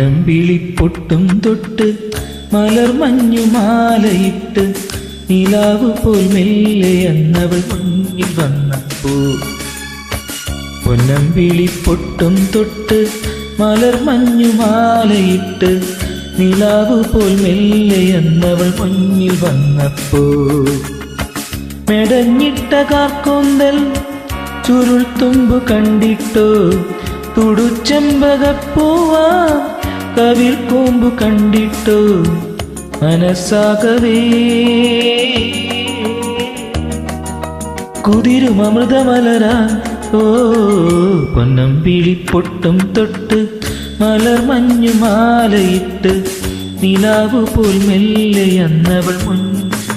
പൊന്നമ്പിളിപ്പൊട്ടും തൊട്ട് മലർമഞ്ഞുമാലയിട്ട് നിലാവ് പോൽ മെല്ലെ എന്നവൾ മുന്നിൽ വന്നപ്പോ പൊന്നമ്പിളിപ്പൊട്ടും തൊട്ട് മലർമഞ്ഞുമാലയിട്ട് നിലാവ് പോൽ മെല്ലെ എന്നവൾ മുന്നിൽ വന്നപ്പോ മെടഞ്ഞിട്ട കാർക്കൂന്തൽ ചുരുൾ തുമ്പു കണ്ടിട്ടോ തുടുച്ചെമ്പകപ്പൂവാ കവിൾ കൂമ്പു കണ്ടിട്ടോ മനസ്സാകവേ കുതിരുമൃതമലരാ ഓ പൊന്നമ്പിളിപ്പൊട്ടും തൊട്ട് മലർമഞ്ഞുമാലയിട്ട് നിലാവ് പോൽ മെല്ലെ എന്നവൾ മുൻ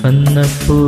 വന്നപ്പോ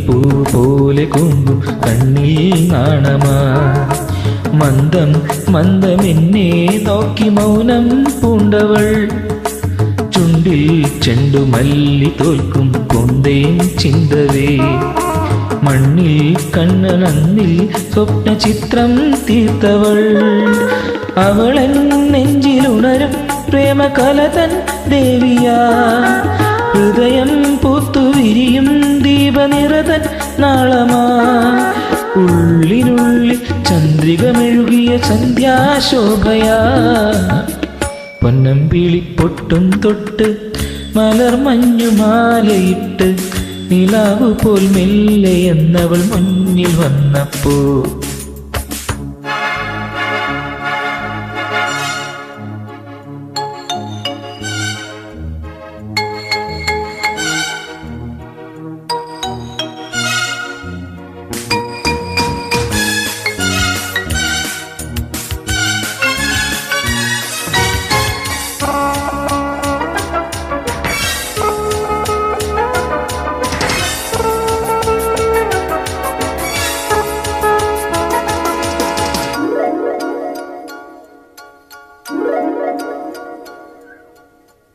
പൂ പോലെ കൊമ്പു കണ്ണിൽ നാണമാ മന്ദം മന്ദമെന്നെ നോക്കി മൗനം പൂണ്ടവൾ ചുണ്ടിൽ ചെണ്ടുമല്ലി തോൽക്കും കൊന്തേൻ ചിന്തവേ മണ്ണിൽ കണ്ണനന്നിൽ സ്വപ്ന ചിത്രം തീർത്തവൾ അവളൻ നെഞ്ചിലുണരും പ്രേമകലതൻ ദേവിയാ ഹൃദയം പൂത്തുവിരിയും ദീപനിറതൻ നാളമാ ഉള്ളിനുള്ളിൽ ചന്ദ്രിക മെഴുകിയ സന്ധ്യാശോഭയാ പൊന്നമ്പിളിപ്പൊട്ടും തൊട്ട് മലർമഞ്ഞുമാലയിട്ട് നിലാവ് പോൽ മെല്ലെ എന്നവൾ മുന്നിൽ വന്നപ്പോ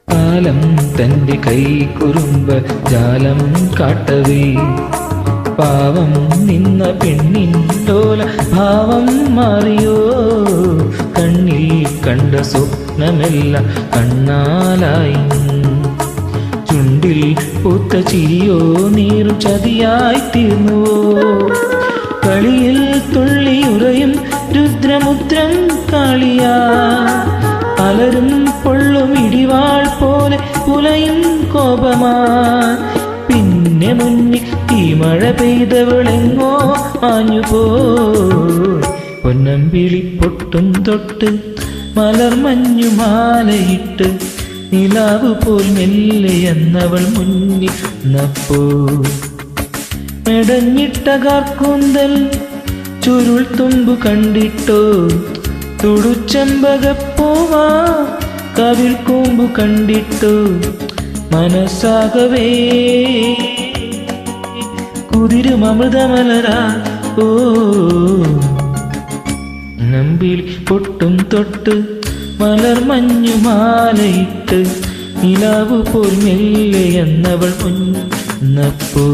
കാലം തൻ്റെ കൈ കുറുമ്പ ജാലം കാട്ടവേ പാവം നിന്ന പെണ്ണിൻ ലോല ഭാവം മാറിയോ കണ്ണിൽ കണ്ട സ്വപ്നമെല്ലാം കണ്ണാലായി ചുണ്ടിൽ പൂത്ത ചിരിയോ നീറു ചതിയായി തീർന്നുവോ കളിയിൽ തുള്ളിയുറയും രുദ്രമുദ്രം കാളിയാ അലരും പൊള്ളും ഇടിവാൾ പോലെ പുലയും കോപമാ പിന്നെ മുന്നിൽ ഈ മഴ പെയ്തവളെങ്ങോ മാഞ്ഞുപോ പൊന്നമ്പിളിപ്പൊട്ടും തൊട്ട് മലർമഞ്ഞുമാലയിട്ട് നിലാവ് പോൽ മെല്ലെ എന്നവൾ മുന്നിൽ നപ്പോ മെടഞ്ഞിട്ട കാർക്കൂന്തൽ ചുരുൾ തുമ്പു കണ്ടിട്ടോ തുടുച്ചെമ്പകപ്പൂവാ കവിൾ കൂമ്പു കണ്ടിട്ടു മനസ്സാകവേ കുതിരുമൃതമലരാ ഓ നമ്പിളിപ്പൊട്ടും തൊട്ട് മലർമഞ്ഞുമാലയിട്ട് നിലാവ് പോൽ മെല്ലെ എന്നവൾ മുന്നപ്പോ